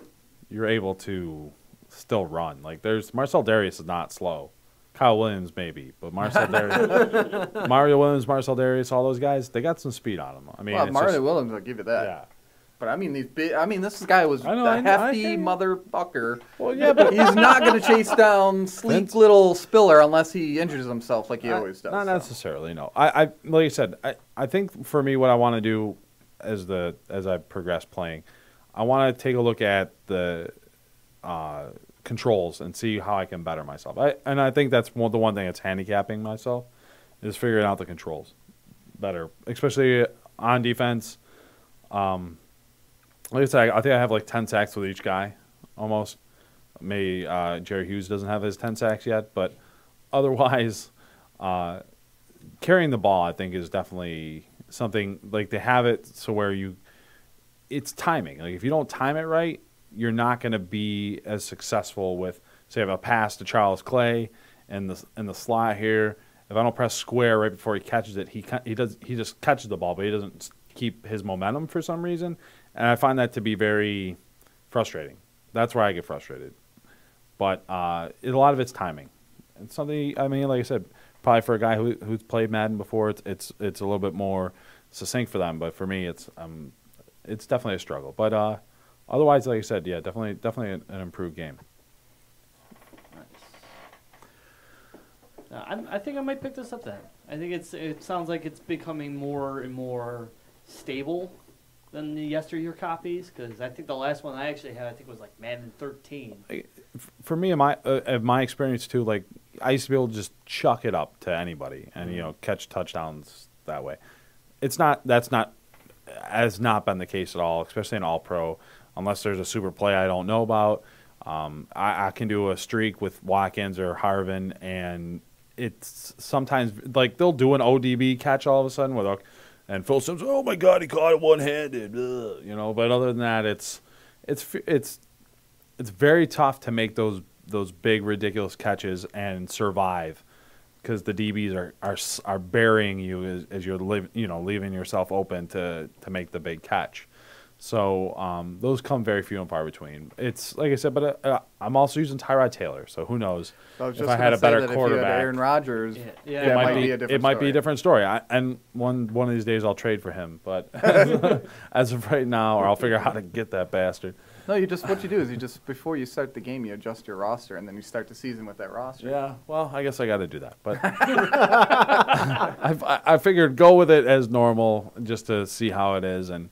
You're able to still run. Like there's Marcel Darius is not slow. Kyle Williams maybe, but Marcel Darius, Mario Williams, Marcel Darius, all those guys, they got some speed on them. I mean, Well, it's Mario just- Williams, I'll give you that. Yeah. But I mean, this guy was I know, a I hefty hear you. motherfucker. Well, yeah, but He's not going to chase down sleek Vince- little Spiller unless he injures himself like he always does. Not so. necessarily, no. I like I said, I think for me, what I want to do as I progress playing, I want to take a look at the controls and see how I can better myself. I think that's the one thing that's handicapping myself is figuring out the controls better, especially on defense. Like I said, I think I have like 10 sacks with each guy, almost. Maybe Jerry Hughes doesn't have his 10 sacks yet, but otherwise, carrying the ball, I think, is definitely something like they have it so where it's timing. Like if you don't time it right, you're not going to be as successful with, say, I have a pass to Charles Clay and the slot here. If I don't press square right before he catches it, he just catches the ball, but he doesn't keep his momentum for some reason. And I find that to be very frustrating. That's where I get frustrated. But a lot of it's timing. It's something. I mean, like I said, probably for a guy who's played Madden before, it's a little bit more succinct for them. But for me, it's definitely a struggle. But otherwise, like I said, yeah, definitely an improved game. I think I might pick this up then. I think it sounds like it's becoming more and more stable than the yesteryear copies, because I think the last one I actually had, I think was like Madden 13. For me, in my experience too, like I used to be able to just chuck it up to anybody and catch touchdowns that way. Has not been the case at all, especially in All Pro, unless there's a super play I don't know about. I can do a streak with Watkins or Harvin, and it's sometimes like they'll do an ODB catch all of a sudden and Phil Simms, oh my God, he caught it one-handed, But other than that, it's very tough to make those big ridiculous catches and survive because the DBs are burying you as you're leaving yourself open to make the big catch. So those come very few and far between. It's like I said, but I'm also using Tyrod Taylor, so who knows if I had a better quarterback. If you had Aaron Rodgers, Yeah. that it might be a different it might be story. a different story. And one of these days I'll trade for him, but as of right now, or I'll figure out how to get that bastard. No, what you do is you just before you start the game, you adjust your roster, and then you start the season with that roster. Yeah, well, I guess I got to do that. But I figured go with it as normal just to see how it is and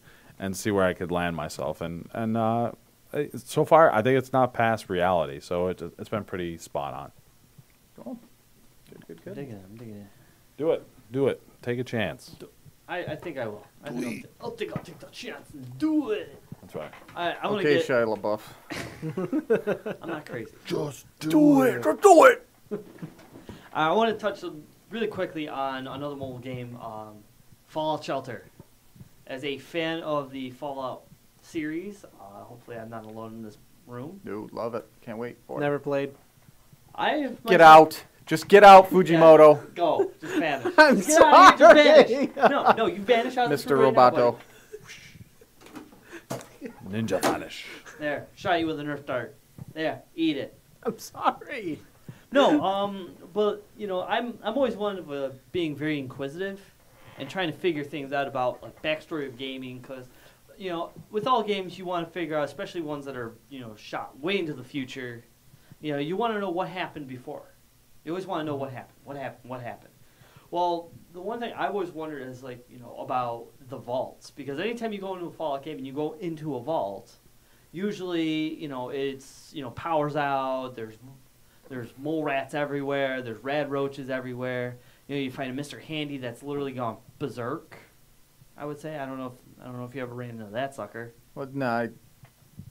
see where I could land myself. And so far, I think it's not past reality. So it's been pretty spot on. Cool. Good. I'm digging it. Do it. Take a chance. I think I will. I think I'll take the chance and do it. That's right. I want to Okay, get. Shia LaBeouf. I'm not crazy. Just do it. Just do it. I want to touch really quickly on another mobile game, Fallout Shelter. As a fan of the Fallout series, hopefully I'm not alone in this room. Dude, love it. Can't wait for it. Never played. Get out. Just get out, Fujimoto. Yeah, go. Just vanish. I'm Just get out of here, just sorry. vanish. No, you vanish out of Mr. the room right now, Roboto. buddy. Ninja vanish. There, shot you with a Nerf dart. There, eat it. I'm sorry. No, but I'm always one of being very inquisitive and trying to figure things out about like backstory of gaming, because with all games you want to figure out, especially ones that are shot way into the future. You want to know what happened before. You always want to know what happened. Well, the one thing I always wondered is about the vaults, because anytime you go into a Fallout game and you go into a vault, usually it's power's out. There's mole rats everywhere. There's rad roaches everywhere. You find a Mr. Handy that's literally gone berserk. I would say I don't know if you ever ran into that sucker. Well, no, I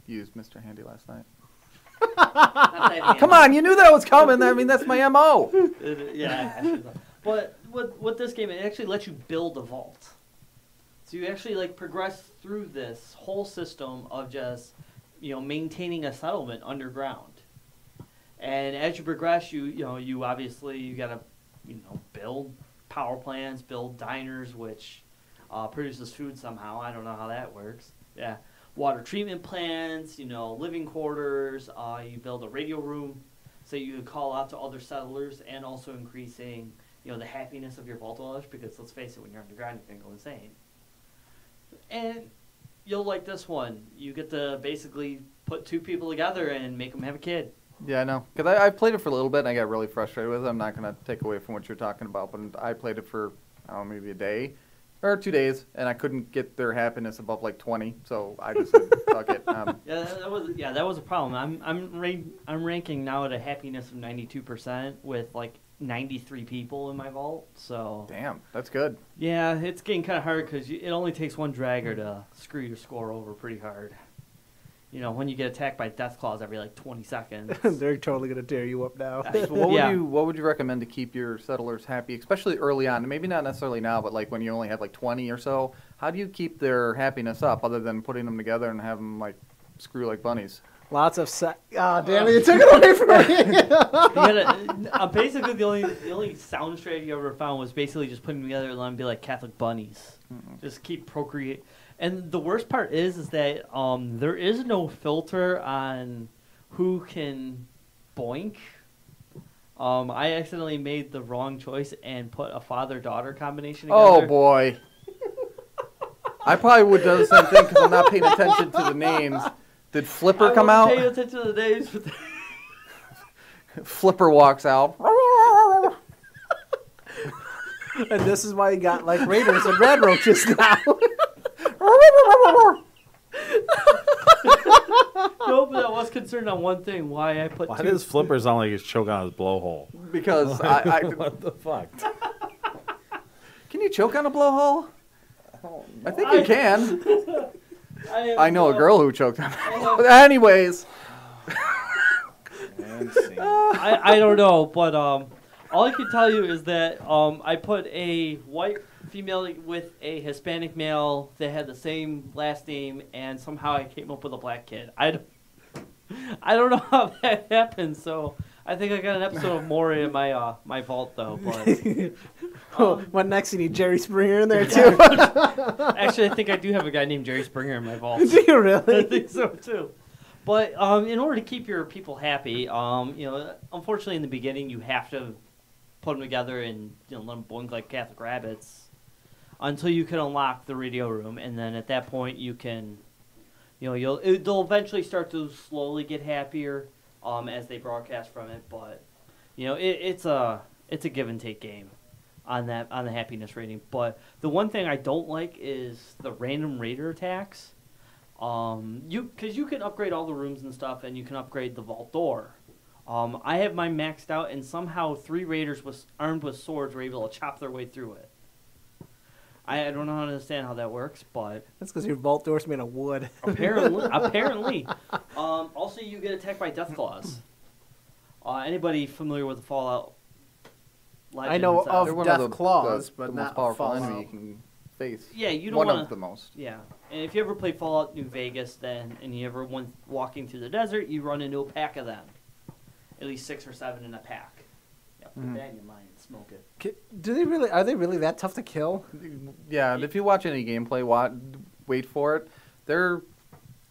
used Mr. Handy last night. Not that handy. Come on, you knew that was coming. I mean, that's my MO. Yeah, I should've thought. But with this game, it actually lets you build a vault. So you actually progress through this whole system of just maintaining a settlement underground. And as you progress, you obviously gotta build power plants, build diners, which produces food somehow. I don't know how that works. Yeah. Water treatment plants, living quarters, you build a radio room so you can call out to other settlers, and also increasing, the happiness of your vault dwellers, because let's face it, when you're underground, you're going to go insane. And you'll like this one. You get to basically put two people together and make them have a kid. Yeah, I know. Because I played it for a little bit, and I got really frustrated with it. I'm not going to take away from what you're talking about, but I played it for, maybe a day. Or 2 days, and I couldn't get their happiness above 20, so I just said, fuck it. That was a problem. I'm ranking now at a happiness of 92% with 93 people in my vault. So Damn, that's good. yeah, it's getting kind of hard because it only takes one dragger to screw your score over pretty hard. When you get attacked by death claws every 20 seconds. They're totally gonna tear you up now. So what would you recommend to keep your settlers happy, especially early on? Maybe not necessarily now, but when you only have 20 or so. How do you keep their happiness up other than putting them together and have them screw like bunnies? Lots of damn it! You took it away from me. Basically, the only sound strategy I ever found was basically just putting them together and let them be like Catholic bunnies. Mm-hmm. Just keep procreate. And the worst part is that there is no filter on who can boink. I accidentally made the wrong choice and put a father-daughter combination together. Oh, boy. I probably would do the same thing because I'm not paying attention to the names. Did Flipper come out? I wasn't paying attention to the names. Flipper walks out. And this is why you got raiders and red roaches now. No, but I was concerned on one thing. Why I put Why two... does Flipper sound like he's choking on his blowhole? Because What the fuck? Can you choke on a blowhole? I think you can. I know a girl who choked on it. Anyways. I don't know, but all I can tell you is that I put a white female with a Hispanic male that had the same last name, and somehow I came up with a black kid. I don't know how that happened, so I think I got an episode of Maury in my my vault, though. But What next? You need Jerry Springer in there, too? actually, I think I do have a guy named Jerry Springer in my vault. Do you really? I think so, too. But in order to keep your people happy, unfortunately in the beginning you have to put them together and let them boink like Catholic rabbits until you can unlock the radio room, and then at that point you can, they'll eventually start to slowly get happier as they broadcast from it, but it's a give and take game on the happiness rating. But the one thing I don't like is the random raider attacks. Because you can upgrade all the rooms and stuff, and you can upgrade the vault door. I have mine maxed out, and somehow 3 raiders armed with swords were able to chop their way through it. I don't know how to understand how that works, but That's because your vault door's made of wood. apparently. Also, you get attacked by Deathclaws. Anybody familiar with the Fallout Legends? I know of They're one Death of the, Claws, the, but the not most powerful Fallout. enemy you can face. Yeah, you don't one wanna, of the most. Yeah, and if you ever play Fallout New Vegas, and you ever went walking through the desert, you run into a pack of them. At least 6 or 7 in a pack. Yeah, put that in your mind and smoke it. Are they really that tough to kill? Yeah, if you watch any gameplay, wait for it. They're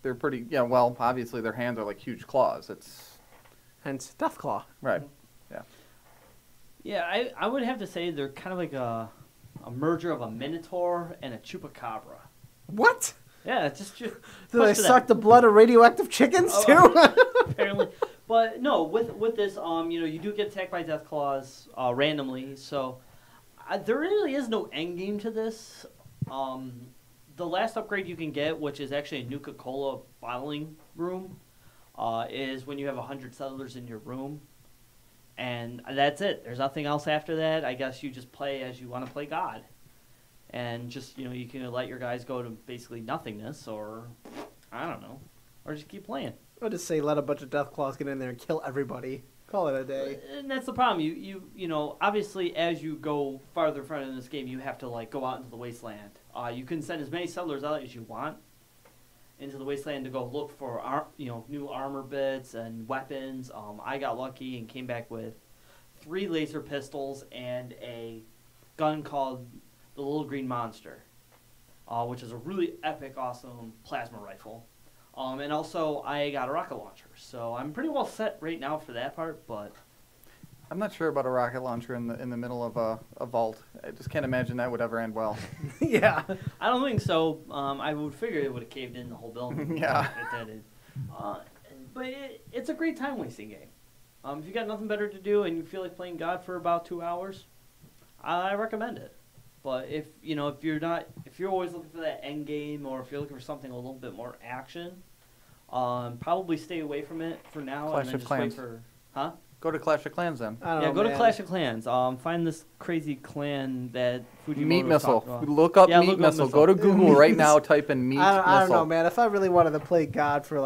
pretty. Yeah, well, obviously their hands are like huge claws. It's Hence Deathclaw. right. Yeah. Yeah, I would have to say they're kind of like a merger of a Minotaur and a Chupacabra. What? Yeah, just Do they suck the blood of radioactive chickens too? apparently. But no, with this, you do get attacked by Deathclaws randomly, so there really is no end game to this. The last upgrade you can get, which is actually a Nuka-Cola bottling room, is when you have 100 settlers in your room. And that's it. There's nothing else after that. I guess you just play as you want to play God. And just, you can let your guys go to basically nothingness, or, I don't know, or just keep playing. I'll just say let a bunch of Deathclaws get in there and kill everybody. Call it a day. And that's the problem. You obviously as you go farther in front in this game, you have to like go out into the wasteland. You can send as many settlers out as you want into the wasteland to go look for new armor bits and weapons. I got lucky and came back with 3 laser pistols and a gun called the Little Green Monster, which is a really epic, awesome plasma rifle. And also, I got a rocket launcher, so I'm pretty well set right now for that part. But I'm not sure about a rocket launcher in the middle of a vault. I just can't imagine that would ever end well. Yeah. I don't think so. I would figure it would have caved in the whole building. Yeah. It did. But it's a great time wasting game. If you got nothing better to do and you feel like playing God for about 2 hours, I recommend it. But if you're always looking for that end game, or if you're looking for something a little bit more action, probably stay away from it for now. Clash and then of just Clans. wait for, Go to Clash of Clans then. I don't yeah, know, go to man. Clash of Clans. Find this crazy clan that Fujimoto Meat was Missile. talking about. Look up Yeah, Meat look up Missile. Missile. Go to Google right now. Type in Meat Missile. I don't know, man. If I really wanted to play God for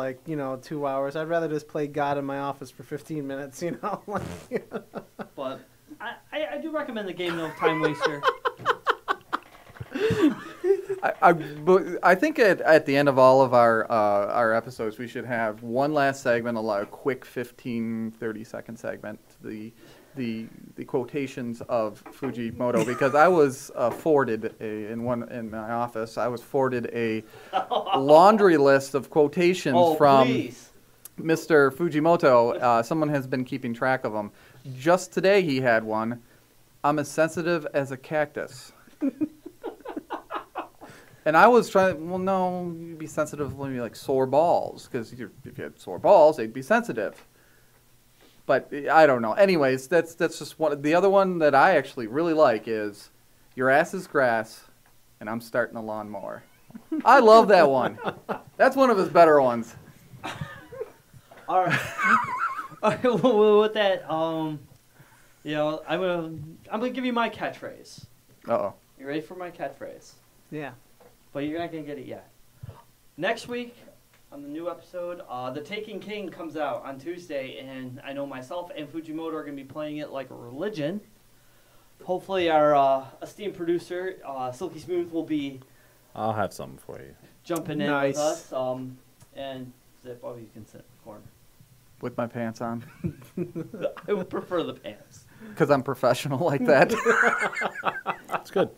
2 hours, I'd rather just play God in my office for 15 minutes. But I do recommend the game, though, Time Waster. I think at the end of all of our episodes, we should have one last segment, a quick 15, 30-second segment, the quotations of Fujimoto, because I was forwarded in my office. I was forwarded a laundry list of quotations from Please. Mr. Fujimoto. Someone has been keeping track of them. Just today he had one. I'm as sensitive as a cactus. And I was trying, well, no, you'd be sensitive when you like sore balls, because if you had sore balls, they'd be sensitive. But I don't know. Anyways, that's just one. The other one that I actually really like is, your ass is grass, and I'm starting a lawnmower. I love that one. That's one of his better ones. All right. All right. Well, with that, I'm gonna give you my catchphrase. Uh-oh. You ready for my catchphrase? Yeah. But you're not gonna get it yet. Next week, on the new episode, The Taken King comes out on Tuesday, and I know myself and Fujimoto are gonna be playing it like a religion. Hopefully, our esteemed producer, Silky Smooth, will be I'll have something for you. jumping in Nice. with us. And Zip, you can sit in the corner. With my pants on. I would prefer the pants. Because I'm professional like that. It's good.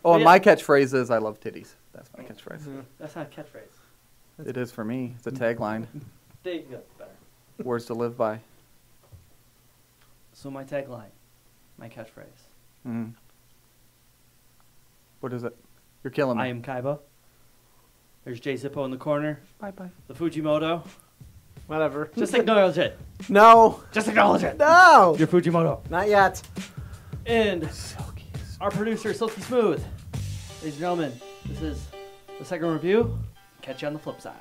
Oh, and Yeah. my catchphrase is, I love titties. That's my catchphrase. That's not a catchphrase. It is for me. It's a tagline. There you go. Better. Words to live by. So my tagline, my catchphrase. What is it? You're killing me. I am Kaiba. There's Jay Zippo in the corner. Bye-bye. The Fujimoto. Whatever. Just acknowledge it. No. Just acknowledge it. No. You're Fujimoto. Not yet. And our producer, Silky Smooth. Ladies and gentlemen, this is the second review. Catch you on the flip side.